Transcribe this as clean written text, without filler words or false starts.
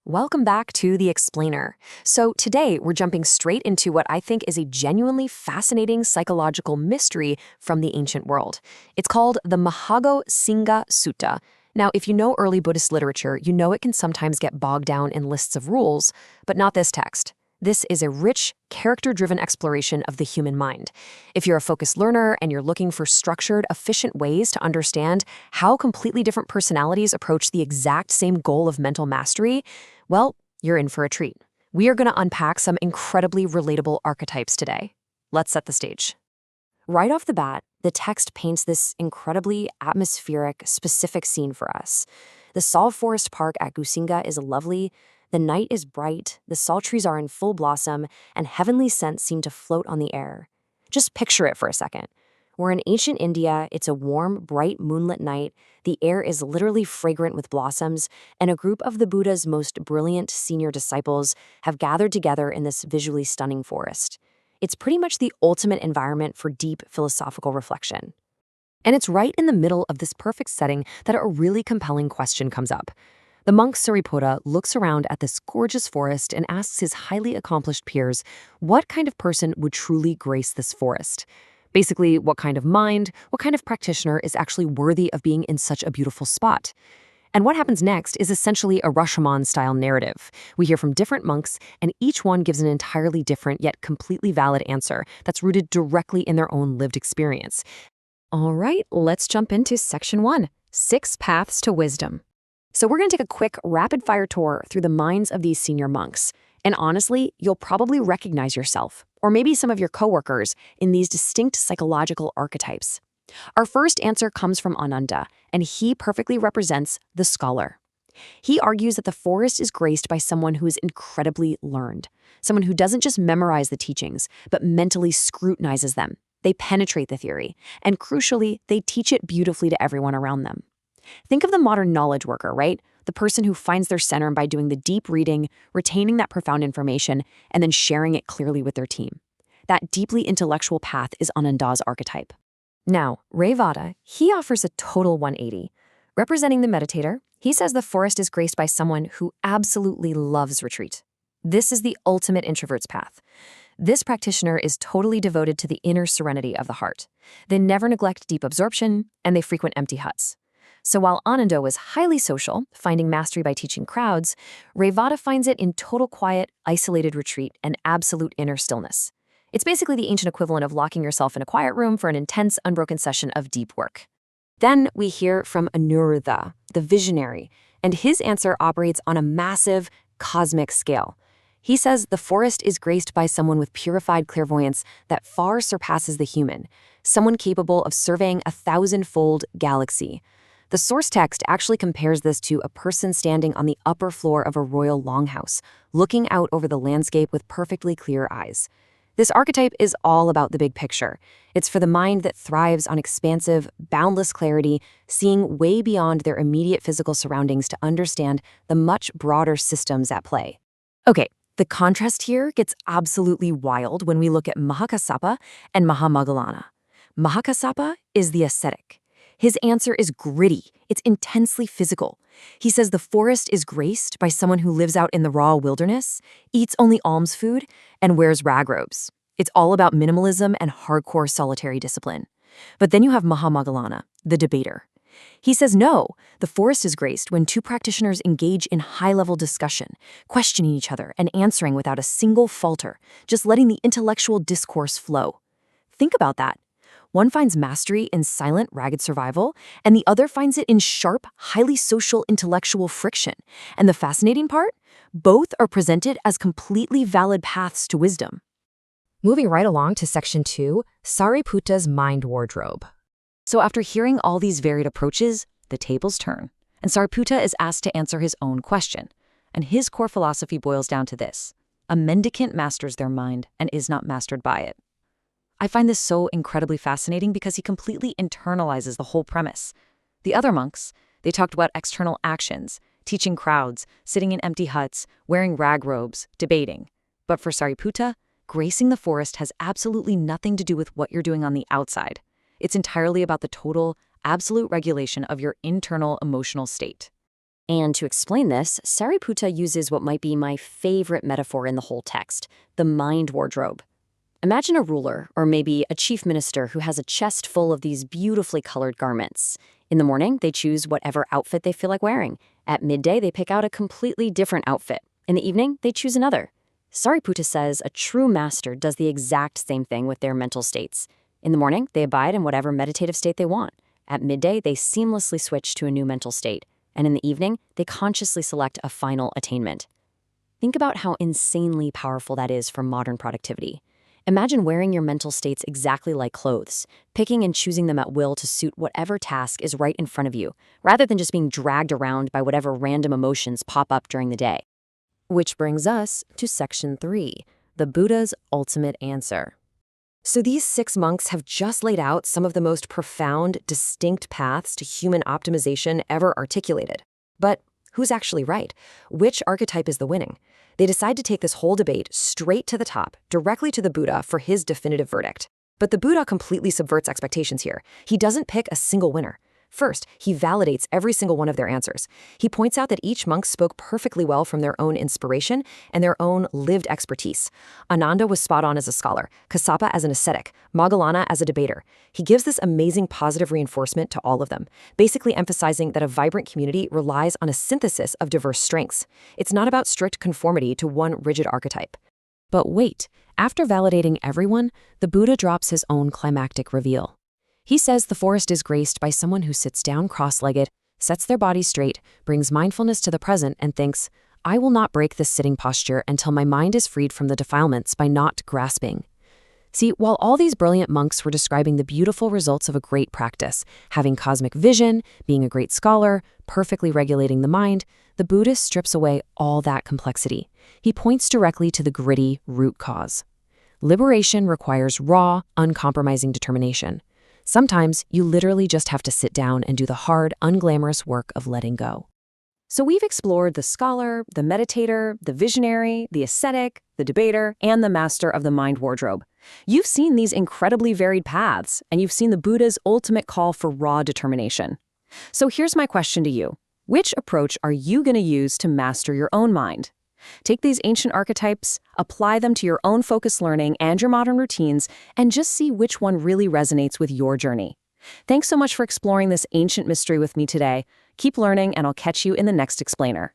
Welcome back to The Explainer. So today we're jumping straight into what I think is a genuinely fascinating psychological mystery from the ancient world. It's called the Mahāgosiṅga Sutta. Now, if you know early Buddhist literature, you know it can sometimes get bogged down in lists of rules, but not this text. This is a rich, character-driven exploration of the human mind. If you're a focused learner and you're looking for structured, efficient ways to understand how completely different personalities approach the exact same goal of mental mastery, well, you're in for a treat. We are going to unpack some incredibly relatable archetypes today. Let's set the stage. Right off the bat, the text paints this incredibly atmospheric, specific scene for us. The Sal Forest Park at Gosinga is lovely. The night is bright, the sal trees are in full blossom, and heavenly scents seem to float on the air. Just picture it for a second. We're in ancient India, it's a warm, bright moonlit night, the air is literally fragrant with blossoms, and a group of the Buddha's most brilliant senior disciples have gathered together in this visually stunning forest. It's pretty much the ultimate environment for deep philosophical reflection. And it's right in the middle of this perfect setting that a really compelling question comes up. The monk Sariputta looks around at this gorgeous forest and asks his highly accomplished peers what kind of person would truly grace this forest. Basically, what kind of mind, what kind of practitioner is actually worthy of being in such a beautiful spot. And what happens next is essentially a Rashomon-style narrative. We hear from different monks, and each one gives an entirely different yet completely valid answer that's rooted directly in their own lived experience. All right, let's jump into Section 1, 6 Paths to Wisdom. So we're going to take a quick, rapid-fire tour through the minds of these senior monks. And honestly, you'll probably recognize yourself, or maybe some of your coworkers, in these distinct psychological archetypes. Our first answer comes from Ananda, and he perfectly represents the scholar. He argues that the forest is graced by someone who is incredibly learned, someone who doesn't just memorize the teachings, but mentally scrutinizes them. They penetrate the theory, and crucially, they teach it beautifully to everyone around them. Think of the modern knowledge worker, right? The person who finds their center by doing the deep reading, retaining that profound information, and then sharing it clearly with their team. That deeply intellectual path is Ananda's archetype. Now, Revata, he offers a total 180. Representing the meditator, he says the forest is graced by someone who absolutely loves retreat. This is the ultimate introvert's path. This practitioner is totally devoted to the inner serenity of the heart. They never neglect deep absorption, and they frequent empty huts. So while Ananda was highly social, finding mastery by teaching crowds, Revata finds it in total quiet, isolated retreat and absolute inner stillness. It's basically the ancient equivalent of locking yourself in a quiet room for an intense, unbroken session of deep work. Then we hear from Anuruddha, the visionary, and his answer operates on a massive, cosmic scale. He says the forest is graced by someone with purified clairvoyance that far surpasses the human, someone capable of surveying a 1,000-fold galaxy. The source text actually compares this to a person standing on the upper floor of a royal longhouse, looking out over the landscape with perfectly clear eyes. This archetype is all about the big picture. It's for the mind that thrives on expansive, boundless clarity, seeing way beyond their immediate physical surroundings to understand the much broader systems at play. Okay, the contrast here gets absolutely wild when we look at Mahākassapa and Mahamoggallana. Mahākassapa is the ascetic. His answer is gritty. It's intensely physical. He says the forest is graced by someone who lives out in the raw wilderness, eats only alms food, and wears rag robes. It's all about minimalism and hardcore solitary discipline. But then you have Mahamoggallana, the debater. He says no, the forest is graced when two practitioners engage in high-level discussion, questioning each other and answering without a single falter, just letting the intellectual discourse flow. Think about that. One finds mastery in silent, ragged survival, and the other finds it in sharp, highly social intellectual friction. And the fascinating part? Both are presented as completely valid paths to wisdom. Moving right along to Section 2, Sariputta's Mind Wardrobe. So after hearing all these varied approaches, the tables turn, and Sariputta is asked to answer his own question. And his core philosophy boils down to this: a mendicant masters their mind and is not mastered by it. I find this so incredibly fascinating because he completely internalizes the whole premise. The other monks, they talked about external actions, teaching crowds, sitting in empty huts, wearing rag robes, debating. But for Sariputta, gracing the forest has absolutely nothing to do with what you're doing on the outside. It's entirely about the total, absolute regulation of your internal emotional state. And to explain this, Sariputta uses what might be my favorite metaphor in the whole text, the mind wardrobe. Imagine a ruler, or maybe a chief minister who has a chest full of these beautifully colored garments. In the morning, they choose whatever outfit they feel like wearing. At midday, they pick out a completely different outfit. In the evening, they choose another. Sariputta says a true master does the exact same thing with their mental states. In the morning, they abide in whatever meditative state they want. At midday, they seamlessly switch to a new mental state. And in the evening, they consciously select a final attainment. Think about how insanely powerful that is for modern productivity. Imagine wearing your mental states exactly like clothes, picking and choosing them at will to suit whatever task is right in front of you, rather than just being dragged around by whatever random emotions pop up during the day. Which brings us to section 3, the Buddha's ultimate answer. So these 6 monks have just laid out some of the most profound, distinct paths to human optimization ever articulated. But who's actually right? Which archetype is the winning? They decide to take this whole debate straight to the top, directly to the Buddha for his definitive verdict. But the Buddha completely subverts expectations here. He doesn't pick a single winner. First, he validates every single one of their answers. He points out that each monk spoke perfectly well from their own inspiration and their own lived expertise. Ananda was spot on as a scholar, Kassapa as an ascetic, Moggallana as a debater. He gives this amazing positive reinforcement to all of them, basically emphasizing that a vibrant community relies on a synthesis of diverse strengths. It's not about strict conformity to one rigid archetype. But wait, after validating everyone, the Buddha drops his own climactic reveal. He says the forest is graced by someone who sits down cross-legged, sets their body straight, brings mindfulness to the present, and thinks, I will not break this sitting posture until my mind is freed from the defilements by not grasping. See, while all these brilliant monks were describing the beautiful results of a great practice, having cosmic vision, being a great scholar, perfectly regulating the mind, the Buddhist strips away all that complexity. He points directly to the gritty root cause. Liberation requires raw, uncompromising determination. Sometimes you literally just have to sit down and do the hard, unglamorous work of letting go. So we've explored the scholar, the meditator, the visionary, the ascetic, the debater, and the master of the mind wardrobe. You've seen these incredibly varied paths, and you've seen the Buddha's ultimate call for raw determination. So here's my question to you. Which approach are you going to use to master your own mind? Take these ancient archetypes, apply them to your own focused learning and your modern routines, and just see which one really resonates with your journey. Thanks so much for exploring this ancient mystery with me today. Keep learning, and I'll catch you in the next explainer.